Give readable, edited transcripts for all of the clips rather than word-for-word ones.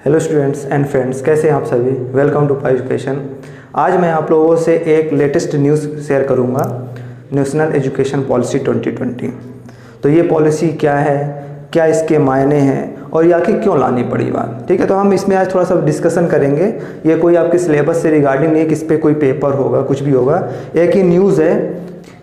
Hello students and friends, कैसे हैं आप सभी। Welcome to Pi education. आज मैं आप लोगों से एक लेटेस्ट न्यूज़ शेयर करूंगा, नेशनल एजुकेशन पॉलिसी 2020। तो ये पॉलिसी क्या है, क्या इसके मायने हैं और ये आखिर क्यों लानी पड़ी बात। ठीक है, तो हम इसमें आज थोड़ा सा डिस्कशन करेंगे। ये कोई आपके सिलेबस से रिगार्डिंग नहीं है कि इस पर कोई पेपर होगा, कुछ भी होगा। एक ही न्यूज़ है,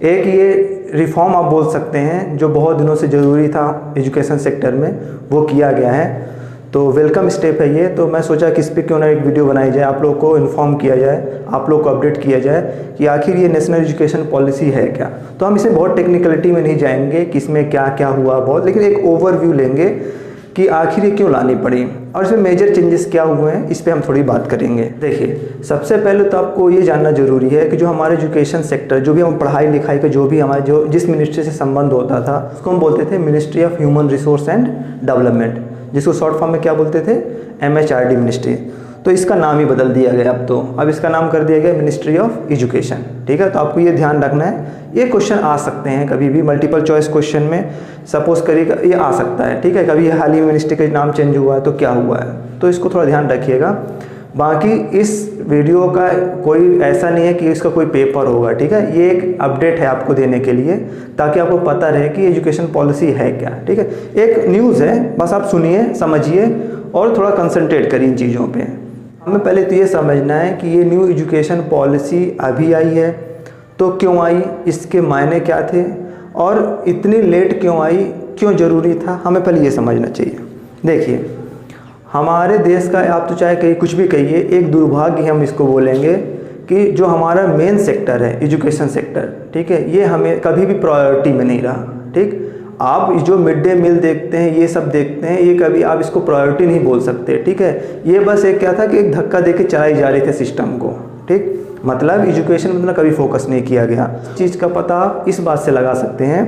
एक ये रिफॉर्म आप बोल सकते हैं जो बहुत दिनों से ज़रूरी था एजुकेशन सेक्टर में, वो किया गया है। तो वेलकम स्टेप है ये। तो मैं सोचा कि इस पर क्यों ना एक वीडियो बनाई जाए, आप लोगों को इन्फॉर्म किया जाए, आप लोग को अपडेट किया जाए कि आखिर ये नेशनल एजुकेशन पॉलिसी है क्या। तो हम इसमें बहुत टेक्निकलिटी में नहीं जाएंगे कि इसमें क्या क्या हुआ बहुत, लेकिन एक ओवरव्यू लेंगे कि आखिर ये क्यों लानी पड़ी और इसमें मेजर चेंजेस क्या हुए हैं, इस पर हम थोड़ी बात करेंगे। देखिए, सबसे पहले तो आपको ये जानना जरूरी है कि जो हमारे एजुकेशन सेक्टर, जो भी हम पढ़ाई लिखाई का जो भी हमारे जिस मिनिस्ट्री से संबंध होता था, उसको हम बोलते थे ministry of human resource and development, जिसको शॉर्ट फॉर्म में क्या बोलते थे, MHRD मिनिस्ट्री। तो इसका नाम ही बदल दिया गया अब इसका नाम कर दिया गया मिनिस्ट्री ऑफ एजुकेशन। ठीक है, तो आपको ये ध्यान रखना है। ये क्वेश्चन आ सकते हैं कभी भी मल्टीपल चॉइस क्वेश्चन में, सपोज करिएगा ये आ सकता है। ठीक है, कभी हाल ही में मिनिस्ट्री का नाम चेंज हुआ है तो क्या हुआ है, तो इसको थोड़ा ध्यान रखिएगा। बाकी इस वीडियो का कोई ऐसा नहीं है कि इसका कोई पेपर होगा। ठीक है, ये एक अपडेट है आपको देने के लिए, ताकि आपको पता रहे कि एजुकेशन पॉलिसी है क्या। ठीक है, एक न्यूज़ है, बस आप सुनिए, समझिए और थोड़ा कंसंट्रेट करिए इन चीज़ों पे। हमें पहले तो ये समझना है कि ये न्यू एजुकेशन पॉलिसी अभी आई है तो क्यों आई, इसके मायने क्या थे और इतनी लेट क्यों आई, क्यों ज़रूरी था, हमें पहले ये समझना चाहिए। देखिए, हमारे देश का, आप तो चाहे कहीं कुछ भी कहिए, एक दुर्भाग्य हम इसको बोलेंगे कि जो हमारा मेन सेक्टर है एजुकेशन सेक्टर, ठीक है, ये हमें कभी भी प्रायोरिटी में नहीं रहा। ठीक, आप जो मिड डे मील देखते हैं, ये सब देखते हैं, ये कभी आप इसको प्रायोरिटी नहीं बोल सकते। ठीक है, ये बस एक क्या था कि एक धक्का देके चलाई जा रही थी सिस्टम को। ठीक, मतलब एजुकेशन में कभी फोकस नहीं किया गया। इस चीज़ का पता आप इस बात से लगा सकते हैं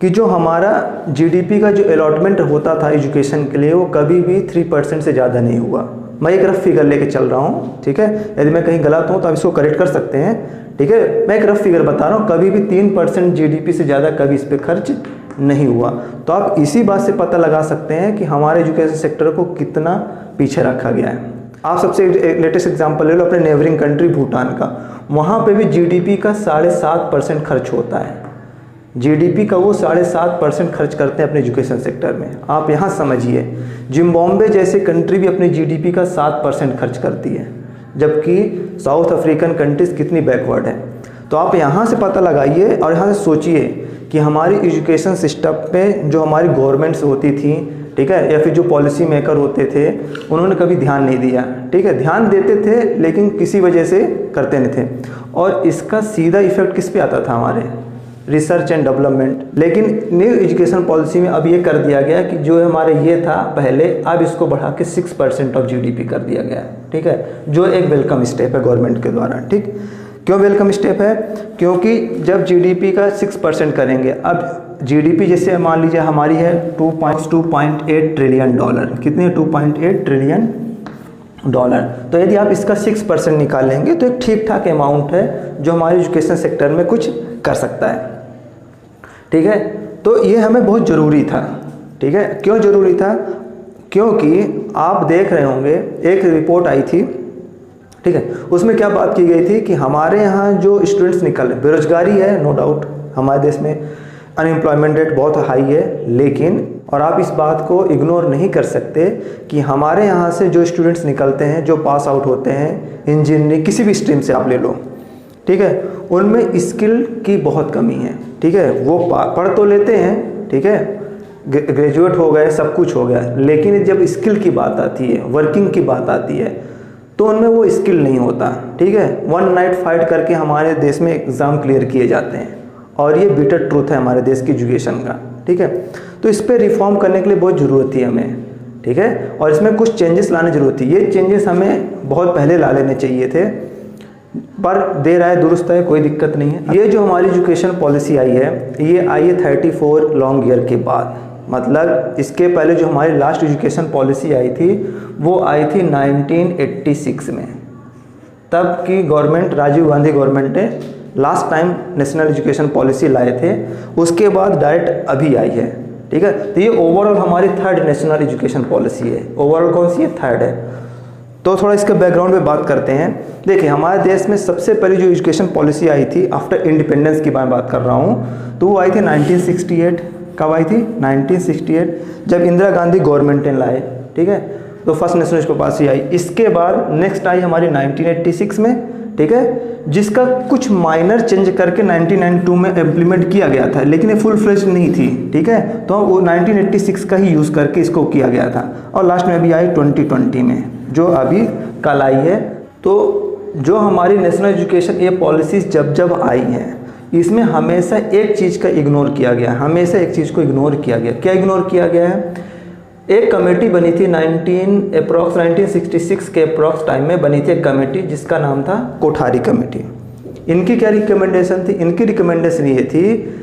कि जो हमारा GDP का जो अलॉटमेंट होता था एजुकेशन के लिए, वो कभी भी 3% से ज़्यादा नहीं हुआ। मैं एक रफ फिगर लेके चल रहा हूँ। ठीक है, यदि मैं कहीं गलत हूँ तो आप इसको करेक्ट कर सकते हैं। ठीक है, मैं एक रफ फिगर बता रहा हूँ, कभी भी 3% GDP से ज़्यादा कभी इस पर खर्च नहीं हुआ। तो आप इसी बात से पता लगा सकते हैं कि हमारे एजुकेशन सेक्टर को कितना पीछे रखा गया है। आप सबसे लेटेस्ट एग्जाम्पल ले लो अपने नेबरिंग कंट्री भूटान का। वहाँ पे भी GDP का 7.5% खर्च होता है। GDP का वो 7.5% खर्च करते हैं अपने एजुकेशन सेक्टर में। आप यहाँ समझिए, जिम्बाब्वे जैसे कंट्री भी अपने GDP का 7% खर्च करती है, जबकि साउथ अफ्रीकन कंट्रीज़ कितनी बैकवर्ड है। तो आप यहाँ से पता लगाइए और यहाँ से सोचिए कि हमारी एजुकेशन सिस्टम पे जो हमारी गवर्नमेंट्स होती थी, ठीक है, या फिर जो पॉलिसी मेकर होते थे, उन्होंने कभी ध्यान नहीं दिया। ठीक है, ध्यान देते थे लेकिन किसी वजह से करते नहीं थे, और इसका सीधा इफेक्ट किस पे आता था, हमारे रिसर्च एंड डेवलपमेंट। लेकिन न्यू एजुकेशन पॉलिसी में अब ये कर दिया गया कि जो हमारे ये था पहले, अब इसको बढ़ा के 6% ऑफ GDP कर दिया गया। ठीक है, जो एक वेलकम स्टेप है गवर्नमेंट के द्वारा। ठीक, क्यों वेलकम स्टेप है, क्योंकि जब GDP का 6% करेंगे, अब GDP जैसे मान लीजिए हमारी है $2.8 ट्रिलियन, कितने, $2.8 ट्रिलियन। तो यदि आप इसका 6% निकालेंगे तो एक ठीक ठाक अमाउंट है जो हमारे एजुकेशन सेक्टर में कुछ कर सकता है। ठीक है, तो ये हमें बहुत ज़रूरी था। ठीक है, क्यों ज़रूरी था, क्योंकि आप देख रहे होंगे एक रिपोर्ट आई थी। ठीक है, उसमें क्या बात की गई थी कि हमारे यहाँ जो स्टूडेंट्स निकल, बेरोजगारी है नो डाउट, हमारे देश में अनएम्प्लॉयमेंट रेट बहुत हाई है, लेकिन और आप इस बात को इग्नोर नहीं कर सकते कि हमारे यहाँ से जो स्टूडेंट्स निकलते हैं, जो पास आउट होते हैं इंजीनियरिंग किसी भी स्ट्रीम से आप ले लो, ठीक है, उनमें स्किल की बहुत कमी है। ठीक है, वो पढ़ तो लेते हैं, ठीक है, ग्रेजुएट हो गए, सब कुछ हो गया, लेकिन जब स्किल की बात आती है, वर्किंग की बात आती है, तो उनमें वो स्किल नहीं होता। ठीक है, वन नाइट फाइट करके हमारे देश में एग्ज़ाम क्लियर किए जाते हैं, और ये बिटर ट्रूथ है हमारे देश की एजुकेशन का। ठीक है, तो इस पर रिफॉर्म करने के लिए बहुत ज़रूरत थी हमें। ठीक है, और इसमें कुछ चेंजेस लाने ज़रूरत थी। ये चेंजेस हमें बहुत पहले ला लेने चाहिए थे, पर देर आए दुरुस्त है, कोई दिक्कत नहीं है। ये जो हमारी एजुकेशन पॉलिसी आई है, ये आई है 34 लॉन्ग ईयर के बाद। मतलब इसके पहले जो हमारी लास्ट एजुकेशन पॉलिसी आई थी, वो आई थी 1986 में। तब की गवर्नमेंट, राजीव गांधी गवर्नमेंट ने last time national education policy लाए थे, उसके बाद डायरेक्ट अभी आई है। ठीक है। तो ये ओवरऑल हमारी थर्ड नेशनल एजुकेशन पॉलिसी है। ओवरऑल कौन सी है? थर्ड है। तो थोड़ा इसके बैकग्राउंड पे बात करते हैं। देखिए, हमारे देश में सबसे पहली जो एजुकेशन पॉलिसी आई थी आफ्टर इंडिपेंडेंस की बात कर रहा हूँ, तो वो आई थी 1968। कब आई थी? 1968, जब इंदिरा गांधी गवर्नमेंट ने लाए, ठीक है। तो फर्स्ट नेशनल एजुकेशन पॉलिसी आई। इसके बाद नेक्स्ट आई हमारी 1986 में, ठीक है, जिसका कुछ माइनर चेंज करके 1992 में इम्प्लीमेंट किया गया था, लेकिन ये फुल फ्लेज नहीं थी, ठीक है। तो वो 1986 का ही यूज़ करके इसको किया गया था, और लास्ट में अभी आई 2020 में, जो अभी कल आई है। तो जो हमारी नेशनल एजुकेशन ये पॉलिसीज़ जब जब आई हैं, इसमें हमेशा एक चीज़ का इग्नोर किया गया, हमेशा एक चीज़ को इग्नोर किया गया। क्या इग्नोर किया गया है? एक कमेटी बनी थी 1966 के अप्रॉक्स टाइम में बनी थी एक कमेटी, जिसका नाम था कोठारी कमेटी। इनकी क्या रिकमेंडेशन थी? इनकी रिकमेंडेशन ये थी,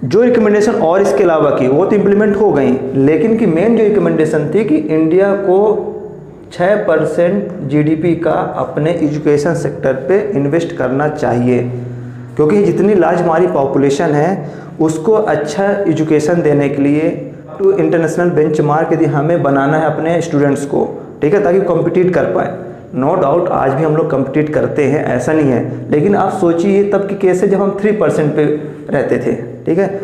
जो रिकमेंडेशन और इसके अलावा की वो तो इम्प्लीमेंट हो गई, लेकिन की मेन जो रिकमेंडेशन थी कि इंडिया को 6% जीडीपी का अपने एजुकेशन सेक्टर पे इन्वेस्ट करना चाहिए, क्योंकि जितनी लार्ज हमारी पॉपुलेशन है उसको अच्छा एजुकेशन देने के लिए टू इंटरनेशनल बेंचमार्क यदि हमें बनाना है अपने स्टूडेंट्स को, ठीक है, ताकि कॉम्पिटिट कर पाए। नो डाउट आज भी हम लोग कम्पिटिट करते हैं, ऐसा नहीं है, लेकिन आप सोचिए तब की केस है जब हम 3% पे रहते थे, ठीक है।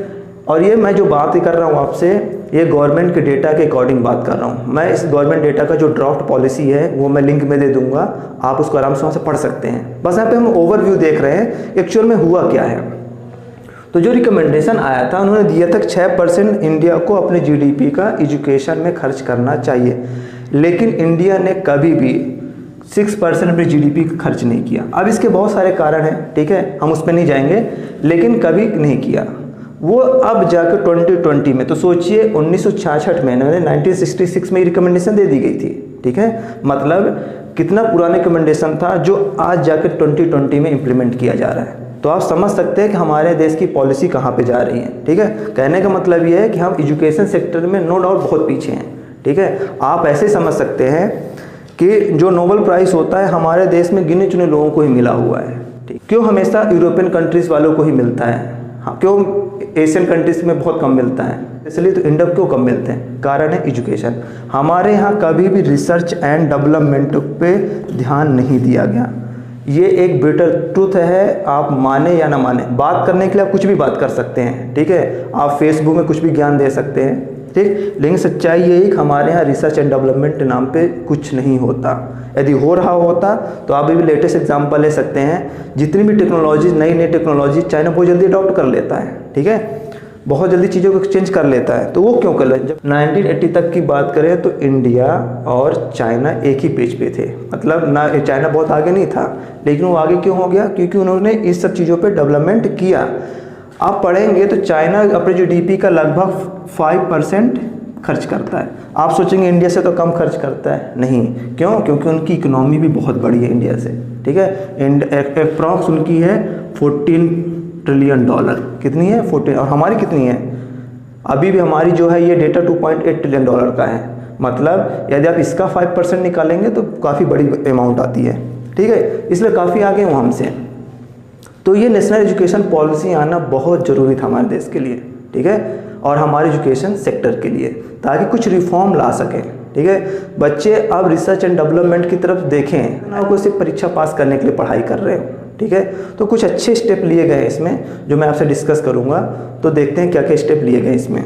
और ये मैं जो बात कर रहा हूँ आपसे, ये गवर्नमेंट के डेटा के अकॉर्डिंग बात कर रहा हूँ मैं। इस गवर्नमेंट डेटा का जो ड्राफ्ट पॉलिसी है वो मैं लिंक में दे दूंगा, आप उसको आराम से वहाँ से पढ़ सकते हैं। बस यहाँ पे हम ओवरव्यू देख रहे हैं एक्चुअल में हुआ क्या है। तो जो रिकमेंडेशन आया था, उन्होंने दिया था 6% इंडिया को अपने जीडीपी का एजुकेशन में खर्च करना चाहिए, लेकिन इंडिया ने कभी भी 6% अपने जीडीपी का खर्च नहीं किया। अब इसके बहुत सारे कारण हैं, ठीक है, हम उस पर नहीं जाएंगे, लेकिन कभी नहीं किया वो। अब जाकर 2020 में, तो सोचिए 1966 में, 1966 में रिकमेंडेशन दे दी गई थी, ठीक है। मतलब कितना पुराना रिकमेंडेशन था जो आज जाकर 2020 में इम्प्लीमेंट किया जा रहा है। तो आप समझ सकते हैं कि हमारे देश की पॉलिसी कहाँ पे जा रही है, ठीक है। कहने का मतलब ये है कि हम एजुकेशन सेक्टर में नो डाउट बहुत पीछे हैं, ठीक है। आप ऐसे समझ सकते हैं कि जो नोबेल प्राइज़ होता है हमारे देश में गिने चुने लोगों को ही मिला हुआ है, ठीक। क्यों हमेशा यूरोपियन कंट्रीज़ वालों को ही मिलता है? हाँ, क्यों एशियन कंट्रीज़ में बहुत कम मिलता है? इसलिए तो इंडिया क्यों कम मिलते हैं? कारण है एजुकेशन। हमारे यहाँ कभी भी रिसर्च एंड डेवलपमेंट पे ध्यान नहीं दिया गया। ये एक बिटर ट्रूथ है, आप माने या ना माने। बात करने के लिए आप कुछ भी बात कर सकते हैं, ठीक है, आप फेसबुक में कुछ भी ज्ञान दे सकते हैं, ठीक, लेकिन सच्चाई ये है कि हमारे यहाँ रिसर्च एंड डेवलपमेंट नाम पे कुछ नहीं होता। यदि हो रहा होता तो आप भी लेटेस्ट एग्जांपल ले सकते हैं, जितनी भी टेक्नोलॉजी, नई नई टेक्नोलॉजी चाइना बहुत जल्दी अडॉप्ट कर लेता है, ठीक है, बहुत जल्दी चीज़ों को एक्सचेंज कर लेता है। तो वो क्यों कर ले? जब 1980 तक की बात करें तो इंडिया और चाइना एक ही पेज पे थे। मतलब ना, चाइना बहुत आगे नहीं था, लेकिन वो आगे क्यों हो गया? क्योंकि उन्होंने इस सब चीज़ों पे डेवलपमेंट किया। आप पढ़ेंगे तो चाइना अपने जीडीपी का लगभग 5% खर्च करता है। आप सोचेंगे इंडिया से तो कम खर्च करता है, नहीं। क्यों? क्योंकि उनकी इकोनॉमी भी बहुत बड़ी है इंडिया से, ठीक है। अप्रॉक्स उनकी है $14 ट्रिलियन। कितनी है? 14। और हमारी कितनी है? अभी भी हमारी जो है ये डेटा $2.8 ट्रिलियन का है। मतलब यदि आप इसका 5% निकालेंगे तो काफ़ी बड़ी अमाउंट आती है, ठीक है, इसलिए काफ़ी आगे हैं वो हमसे। तो ये नेशनल एजुकेशन पॉलिसी आना बहुत ज़रूरी था हमारे देश के लिए, ठीक है, और हमारे एजुकेशन सेक्टर के लिए, ताकि कुछ रिफॉर्म ला सकें, ठीक है। बच्चे अब रिसर्च एंड डेवलपमेंट की तरफ देखें, ना को सिर्फ परीक्षा पास करने के लिए पढ़ाई कर रहे हो, ठीक है। तो कुछ अच्छे स्टेप लिए गए इसमें, जो मैं आपसे डिस्कस करूँगा। तो देखते हैं क्या क्या स्टेप लिए गए इसमें।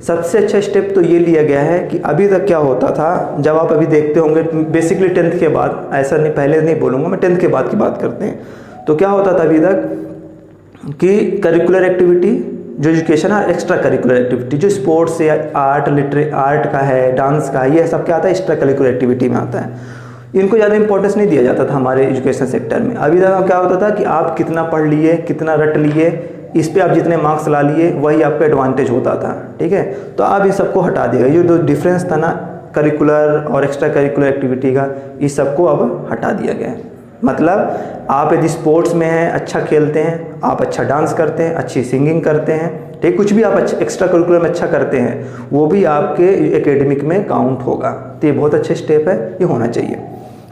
सबसे अच्छा स्टेप तो ये लिया गया है कि अभी तक क्या होता था, जब आप अभी देखते होंगे बेसिकली 10th के बाद, ऐसा नहीं, पहले नहीं बोलूँगा मैं, 10th के बाद की बात करते हैं। तो क्या होता था अभी तक कि करिकुलर एक्टिविटी जो एजुकेशन है, एक्स्ट्रा करिकुलर एक्टिविटी जो स्पोर्ट्स या आर्ट का है, डांस का है, ये सब क्या आता है? एक्स्ट्रा करिकुलर एक्टिविटी में आता है। इनको ज़्यादा इंपॉर्टेंस नहीं दिया जाता था हमारे एजुकेशन सेक्टर में। अभी तक क्या होता था कि आप कितना पढ़ लिए, कितना रट लिए, इस पे आप जितने मार्क्स ला लिए वही आपका एडवांटेज होता था, ठीक है। तो अब ये सबको हटा दिया, ये जो डिफरेंस था ना करिकुलर और एक्स्ट्रा करिकुलर एक्टिविटी का, इस सबको अब हटा दिया गया है। मतलब आप यदि स्पोर्ट्स में हैं, अच्छा खेलते हैं, आप अच्छा डांस करते हैं, अच्छी सिंगिंग करते हैं, ठीक, कुछ भी आप अच्छा एक्स्ट्रा करिकुलर में अच्छा करते हैं, वो भी आपके एकेडमिक में काउंट होगा। तो ये बहुत अच्छे स्टेप है, ये होना चाहिए।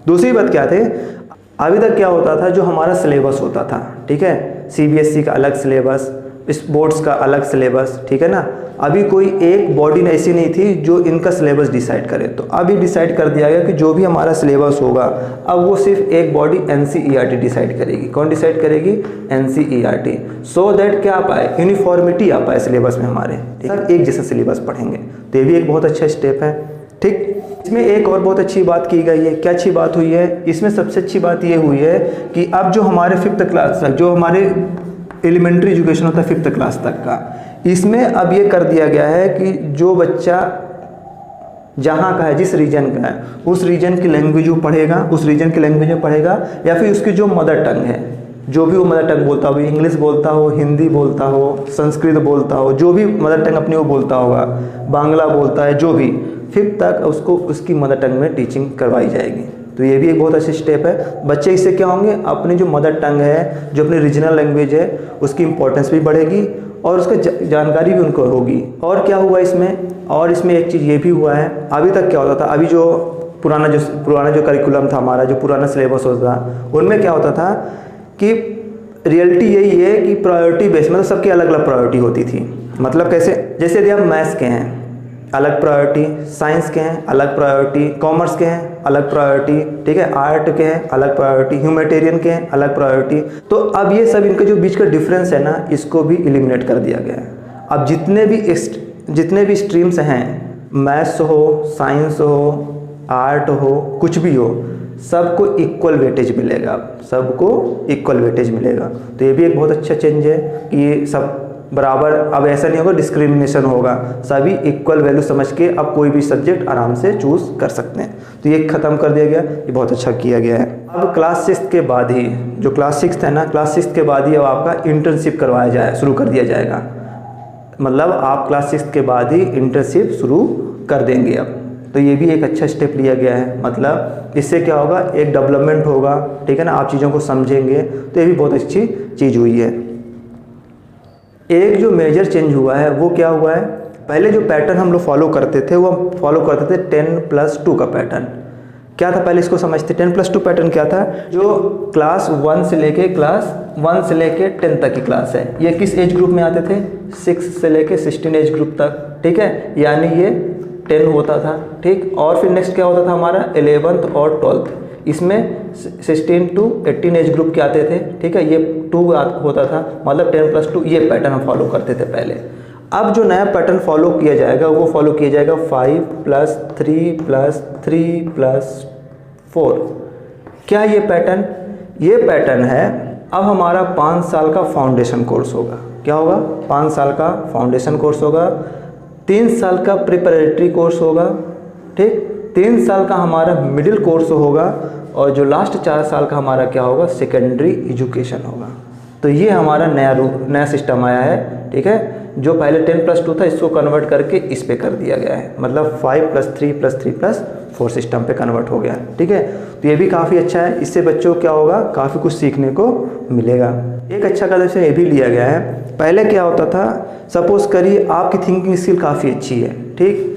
दूसरी बात क्या थे, अभी तक क्या होता था, जो हमारा सिलेबस होता था, ठीक है, सीबीएसई का अलग सिलेबस, स्पोर्ट्स का अलग सिलेबस, ठीक है ना, अभी कोई एक बॉडी ऐसी नहीं थी जो इनका सिलेबस डिसाइड करे, तो अभी डिसाइड कर दिया गया कि जो भी हमारा सिलेबस होगा अब वो सिर्फ एक बॉडी NCERT डिसाइड करेगी। कौन डिसाइड करेगी? NCERT। सो दैट क्या आ पाए, यूनिफॉर्मिटी आ पाए सिलेबस में हमारे, सब एक जैसा सिलेबस पढ़ेंगे। तो ये भी एक बहुत अच्छा स्टेप है। ठीक, इसमें एक और बहुत अच्छी बात की गई है। क्या अच्छी बात हुई है इसमें? सबसे अच्छी बात ये हुई है कि अब जो हमारे 5th क्लास तक, जो हमारे एलिमेंट्री एजुकेशन होता है 5th क्लास तक का, इसमें अब ये कर दिया गया है कि जो बच्चा जहाँ का है, जिस रीजन का है, उस रीजन की लैंग्वेज वो पढ़ेगा, उस रीजन की लैंग्वेज में पढ़ेगा, या फिर उसकी जो मदर टंग है, जो भी वो मदर टंग बोलता हो, इंग्लिश बोलता हो, हिंदी बोलता हो, संस्कृत बोलता हो, जो भी मदर टंग अपनी वो बोलता होगा, बांग्ला बोलता है, जो भी 5th तक उसको उसकी मदर टंग में टीचिंग करवाई जाएगी। तो ये भी एक बहुत अच्छी स्टेप है। बच्चे इससे क्या होंगे, अपनी जो मदर टंग है, जो अपनी रीजनल लैंग्वेज है, उसकी इंपॉर्टेंस भी बढ़ेगी और उसका जानकारी भी उनको होगी। और क्या हुआ इसमें, और इसमें एक चीज़ ये भी हुआ है, अभी तक क्या होता था, अभी जो पुराना जो करिकुलम था हमारा, जो पुराना सिलेबस होता था, उनमें क्या होता था कि रियलिटी यही है कि प्रायोरिटी बेस, मतलब सबकी अलग अलग प्रायोरिटी होती थी। मतलब कैसे, जैसे यदि आप मैथ्स के हैं अलग प्रायोरिटी, साइंस के हैं अलग प्रायोरिटी, कॉमर्स के हैं अलग प्रायोरिटी, ठीक है, आर्ट के हैं अलग प्रायोरिटी, ह्यूमैनिटेरियन के हैं अलग प्रायोरिटी। तो अब ये सब इनका जो बीच का डिफरेंस है ना, इसको भी एलिमिनेट कर दिया गया है। अब जितने भी स्ट्रीम्स हैं, मैथ्स हो, साइंस हो, आर्ट हो, कुछ भी हो, सबको इक्वल वेटेज मिलेगा। सबको इक्वल वेटेज मिलेगा। तो ये भी एक बहुत अच्छा चेंज है कि सब बराबर, अब ऐसा नहीं होगा डिस्क्रिमिनेशन होगा, सभी इक्वल वैल्यू समझ के अब कोई भी सब्जेक्ट आराम से चूज़ कर सकते हैं। तो ये ख़त्म कर दिया गया, ये बहुत अच्छा किया गया है। अब क्लास 6 के बाद ही, जो क्लास 6 है ना, क्लास 6 के बाद ही अब आपका इंटर्नशिप करवाया जाए, शुरू कर दिया जाएगा। मतलब आप क्लास 6 के बाद ही इंटर्नशिप शुरू कर देंगे अब। तो ये भी एक अच्छा स्टेप लिया गया है। मतलब इससे क्या होगा, एक डेवलपमेंट होगा, ठीक है ना, आप चीज़ों को समझेंगे। तो ये भी बहुत अच्छी चीज़ हुई है। एक जो मेजर चेंज हुआ है वो क्या हुआ है, पहले जो पैटर्न हम लोग फॉलो करते थे वो हम फॉलो करते थे 10+2 का पैटर्न। क्या था पहले, इसको समझते। 10+2 पैटर्न क्या था, जो क्लास 1 से लेके 10 तक की क्लास है, ये किस एज ग्रुप में आते थे, 6 से लेके 16 एज ग्रुप तक, ठीक है, यानी ये 10 होता था, ठीक। और फिर नेक्स्ट क्या होता था हमारा 11th और 12th, इसमें 16 to 18 एज ग्रुप के आते थे, ठीक है, ये 2 होता था। मतलब 10+2 ये पैटर्न हम फॉलो करते थे पहले। अब जो नया पैटर्न फॉलो किया जाएगा वो फॉलो किया जाएगा 5+3+3+4। क्या ये पैटर्न है, अब हमारा 5 साल का फाउंडेशन कोर्स होगा। क्या होगा, 5 साल का फाउंडेशन कोर्स होगा, 3 साल का प्रिपरेटरी कोर्स होगा, ठीक, 3 साल का हमारा मिडिल कोर्स होगा, और जो लास्ट 4 साल का हमारा क्या होगा, सेकेंडरी एजुकेशन होगा। तो ये हमारा नया सिस्टम आया है, ठीक है। जो पहले 10+2 था, इसको कन्वर्ट करके इस पे कर दिया गया है। मतलब 5+3+3+4 सिस्टम पे कन्वर्ट हो गया, ठीक है। तो ये भी काफ़ी अच्छा है, इससे बच्चों को क्या होगा, काफ़ी कुछ सीखने को मिलेगा। एक अच्छा कदम ये भी लिया गया है। पहले क्या होता था, सपोज करिए आपकी थिंकिंग स्किल काफ़ी अच्छी है, ठीक,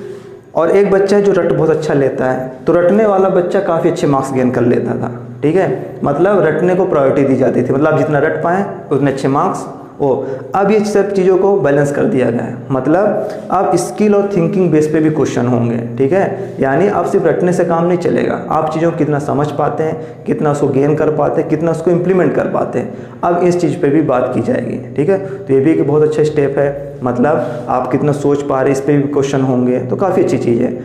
और एक बच्चा है जो रट बहुत अच्छा लेता है, तो रटने वाला बच्चा काफ़ी अच्छे मार्क्स गेन कर लेता था, ठीक है। मतलब रटने को प्रायोरिटी दी जाती थी, मतलब आप जितना रट पाएँ उतने अच्छे मार्क्स हो। अब ये सब चीज़ों को बैलेंस कर दिया गया है। मतलब अब स्किल और थिंकिंग बेस पे भी क्वेश्चन होंगे, ठीक है। यानी अब सिर्फ रटने से काम नहीं चलेगा, आप चीज़ों को कितना समझ पाते हैं, कितना उसको गेन कर पाते हैं, कितना उसको इम्प्लीमेंट कर पाते हैं, अब इस चीज़ पे भी बात की जाएगी, ठीक है। तो ये भी एक बहुत अच्छा स्टेप है। मतलब आप कितना सोच पा रहे हैं, इस पर भी क्वेश्चन होंगे, तो काफ़ी अच्छी चीज़ है।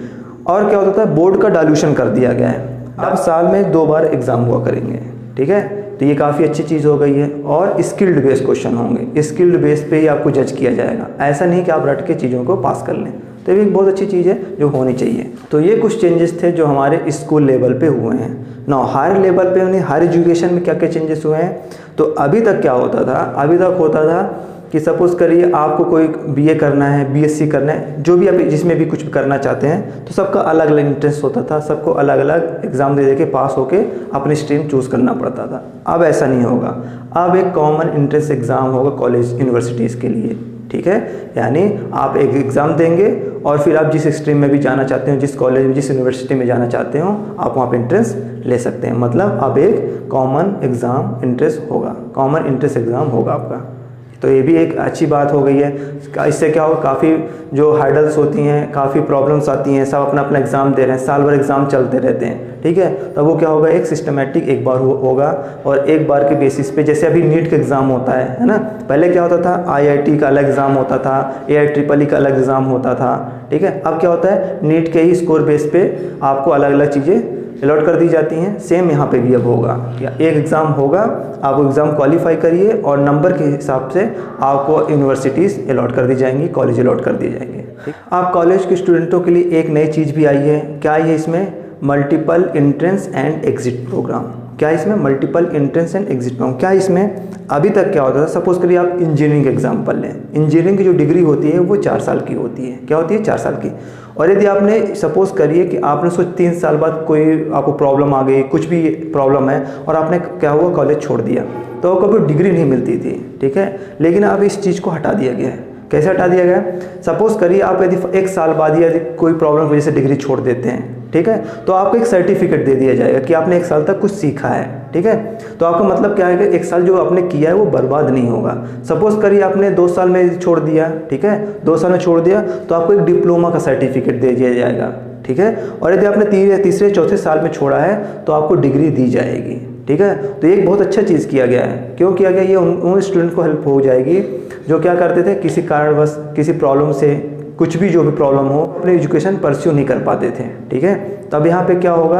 और क्या होता था, बोर्ड का डायल्यूशन कर दिया गया है। अब साल में 2 बार एग्ज़ाम हुआ करेंगे, ठीक है। तो ये काफ़ी अच्छी चीज़ हो गई है। और स्किल्ड बेस्ड क्वेश्चन होंगे, स्किल्ड बेस पे ही आपको जज किया जाएगा, ऐसा नहीं कि आप रट के चीज़ों को पास कर लें। तो ये भी एक बहुत अच्छी चीज़ है जो होनी चाहिए। तो ये कुछ चेंजेस थे जो हमारे स्कूल लेवल पे हुए हैं। ना हायर लेवल पे यानी हायर एजुकेशन में क्या क्या चेंजेस हुए हैं। तो अभी तक क्या होता था, अभी तक होता था कि सपोज़ करिए आपको कोई बीए करना है, बीएससी करना है, जो भी आप जिसमें भी कुछ करना चाहते हैं, तो सबका अलग अलग इंटरेस्ट होता था, सबको अलग अलग एग्ज़ाम दे के पास होके अपनी स्ट्रीम चूज़ करना पड़ता था। अब ऐसा नहीं होगा, अब एक कॉमन इंट्रेंस एग्ज़ाम होगा कॉलेज यूनिवर्सिटीज़ के लिए, ठीक है। यानी आप एक एग्ज़ाम देंगे और फिर आप जिस स्ट्रीम में भी जाना चाहते हो, जिस कॉलेज में, जिस यूनिवर्सिटी में जाना चाहते हो, आप वहाँ पे इंट्रेंस ले सकते हैं। मतलब अब एक कॉमन एग्ज़ाम इंट्रेंस होगा, कॉमन इंट्रेंस एग्ज़ाम होगा आपका। तो ये भी एक अच्छी बात हो गई है। इससे क्या होगा, काफ़ी जो हार्डल्स होती हैं, काफ़ी प्रॉब्लम्स आती हैं, सब अपना अपना एग्ज़ाम दे रहे हैं, साल भर एग्ज़ाम चलते रहते हैं, ठीक है। तो वो क्या होगा, एक सिस्टमेटिक एक बार होगा और एक बार के बेसिस पे, जैसे अभी नीट का एग्ज़ाम होता है ना, पहले क्या होता था IIT का अलग एग्ज़ाम होता था, AIEEE का अलग एग्ज़ाम होता था, ठीक है। अब क्या होता है, नीट के ही स्कोर बेस पे आपको अलग अलग चीज़ें अलॉट कर दी जाती हैं। सेम यहाँ पे भी अब होगा, एक एग्ज़ाम होगा, आप एग्ज़ाम क्वालिफाई करिए और नंबर के हिसाब से आपको यूनिवर्सिटीज़ अलॉट कर दी जाएंगी, कॉलेज अलॉट कर दिए जाएंगे। आप कॉलेज के स्टूडेंटों के लिए एक नई चीज़ भी आई है। क्या आई है इसमें, multiple entrance and exit programme. क्या इसमें, multiple entrance and exit programme. क्या इसमें, अभी तक क्या होता था, सपोज़ करिए आप इंजीनियरिंग एग्जाम्पल लें, इंजीनियरिंग की जो डिग्री होती है वो 4 साल की होती है। क्या होती है, 4 साल की। और यदि आपने सपोज़ करिए कि आपने सोच 3 साल बाद कोई आपको प्रॉब्लम आ गई, कुछ भी प्रॉब्लम है और आपने क्या हुआ, कॉलेज छोड़ दिया, तो कभी डिग्री नहीं मिलती थी, ठीक है। लेकिन अब इस चीज़ को हटा दिया गया है। कैसे हटा दिया गया, सपोज़ करिए आप यदि 1 साल बाद यदि कोई प्रॉब्लम की वजह से डिग्री छोड़ देते हैं, ठीक है, तो आपको एक सर्टिफिकेट दे दिया जाएगा कि आपने 1 साल तक कुछ सीखा है, ठीक है। तो आपका मतलब क्या है कि 1 साल जो आपने किया है वो बर्बाद नहीं होगा। सपोज़ करिए आपने 2 साल में छोड़ दिया, ठीक है, 2 साल में छोड़ दिया, तो आपको एक डिप्लोमा का सर्टिफिकेट दे दिया जाएगा, ठीक है। और यदि आपने तीसरे चौथे साल में छोड़ा है तो आपको डिग्री दी जाएगी, ठीक है। तो ये एक बहुत अच्छा चीज़ किया गया है। क्यों किया गया, ये उन स्टूडेंट को हेल्प हो जाएगी जो क्या करते थे, किसी कारणवश किसी प्रॉब्लम से, कुछ भी जो भी प्रॉब्लम हो, अपने एजुकेशन परस्यू नहीं कर पाते थे, ठीक है। तो अब यहाँ पे क्या होगा,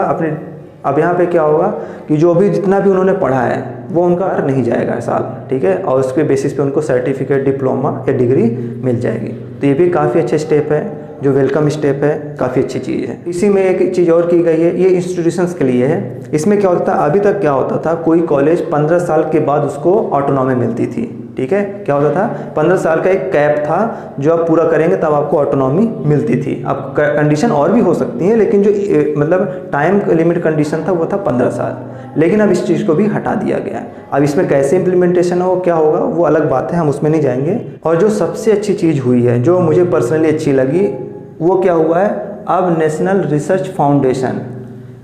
अब यहाँ पे क्या होगा कि जो भी जितना भी उन्होंने पढ़ा है वो उनका नहीं जाएगा साल, ठीक है, और उसके बेसिस पे उनको सर्टिफिकेट, डिप्लोमा या डिग्री मिल जाएगी। तो ये भी काफ़ी अच्छा स्टेप है, जो वेलकम स्टेप है, काफ़ी अच्छी चीज़ है। इसी में एक चीज़ और की गई है, ये इंस्टीट्यूशंस के लिए है। इसमें क्या होता था, अभी तक क्या होता था, कोई कॉलेज 15 साल के बाद उसको ऑटोनॉमी मिलती थी, ठीक है। क्या होता था, 15 साल का एक कैप था, जो आप पूरा करेंगे तब आपको ऑटोनॉमी मिलती थी। अब कंडीशन और भी हो सकती है, लेकिन जो मतलब टाइम लिमिट कंडीशन था वो था 15 साल। लेकिन अब इस चीज़ को भी हटा दिया गया है। अब इसमें कैसे इम्प्लीमेंटेशन हो, क्या होगा, वो अलग बात है, हम उसमें नहीं जाएंगे। और जो सबसे अच्छी चीज़ हुई है, जो मुझे पर्सनली अच्छी लगी, वो क्या हुआ है, अब national research foundation,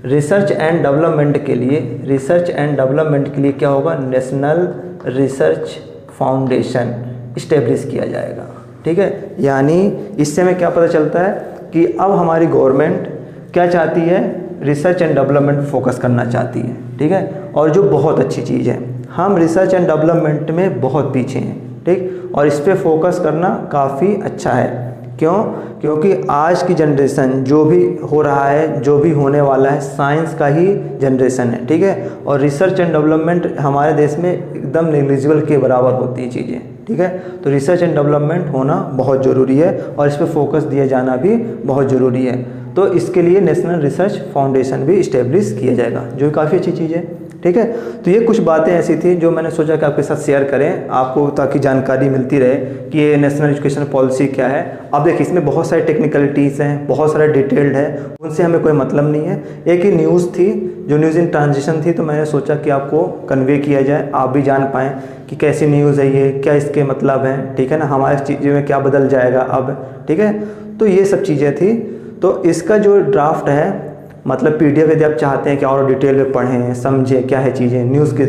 research and development के लिए क्या होगा, नेशनल रिसर्च फाउंडेशन इस्टेब्लिश किया जाएगा, ठीक है। यानी इससे हमें क्या पता चलता है कि अब हमारी गवर्नमेंट क्या चाहती है, रिसर्च एंड डेवलपमेंट फोकस करना चाहती है, ठीक है। और जो बहुत अच्छी चीज़ है, हम रिसर्च एंड डेवलपमेंट में बहुत पीछे हैं, ठीक, और इस पर फोकस करना काफ़ी अच्छा है। क्यों, क्योंकि आज की जनरेशन जो भी हो रहा है, जो भी होने वाला है, साइंस का ही जनरेशन है, ठीक है। और रिसर्च एंड डेवलपमेंट हमारे देश में एकदम नेग्लिजिबल के बराबर होती है चीज़ें, ठीक है। तो रिसर्च एंड डेवलपमेंट होना बहुत ज़रूरी है और इस पर फोकस दिया जाना भी बहुत ज़रूरी है। तो इसके लिए नेशनल रिसर्च फाउंडेशन भी इस्टेब्लिश किया जाएगा, जो काफ़ी अच्छी चीज़ है, ठीक है। तो ये कुछ बातें ऐसी थी जो मैंने सोचा कि आपके साथ शेयर करें आपको, ताकि जानकारी मिलती रहे कि ये नेशनल एजुकेशन पॉलिसी क्या है। अब देखिए, इसमें बहुत सारी टेक्निकलिटीज़ हैं, बहुत सारा डिटेल्ड है, उनसे हमें कोई मतलब नहीं है। एक ही न्यूज़ थी, जो न्यूज़ इन ट्रांजिशन थी, तो मैंने सोचा कि आपको कन्वे किया जाए, आप भी जान पाएँ कि कैसी न्यूज़ है ये, क्या इसके मतलब हैं, ठीक है ना, हमारे चीज़ों में क्या बदल जाएगा अब, ठीक है। तो ये सब चीज़ें थी। तो इसका जो ड्राफ्ट है, मतलब PDF यदि आप चाहते हैं कि और डिटेल में पढ़ें, समझें क्या है चीज़ें न्यूज़ के,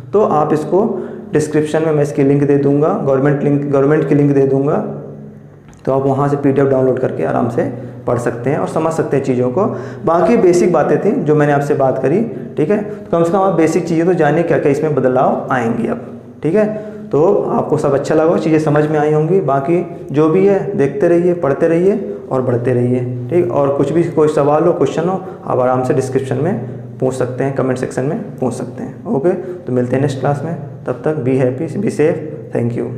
तो आप इसको डिस्क्रिप्शन में मैं इसकी लिंक दे दूंगा, गवर्नमेंट की लिंक दे दूंगा, तो आप वहाँ से PDF डाउनलोड करके आराम से पढ़ सकते हैं और समझ सकते हैं चीज़ों को। बाकी बेसिक बातें थी जो मैंने आपसे बात करी, ठीक है। तो कम से कम आप बेसिक चीज़ें तो जानिए क्या क्या इसमें बदलाव आएंगी अब, ठीक है। तो आपको सब अच्छा लगा, चीज़ें समझ में आई होंगी। बाकी जो भी है देखते रहिए, पढ़ते रहिए और बढ़ते रहिए, ठीक। और कुछ भी कोई सवाल हो, क्वेश्चन हो, आप आराम से डिस्क्रिप्शन में पूछ सकते हैं, कमेंट सेक्शन में पूछ सकते हैं। ओके, तो मिलते हैं नेक्स्ट क्लास में, तब तक be happy, be safe, thank you.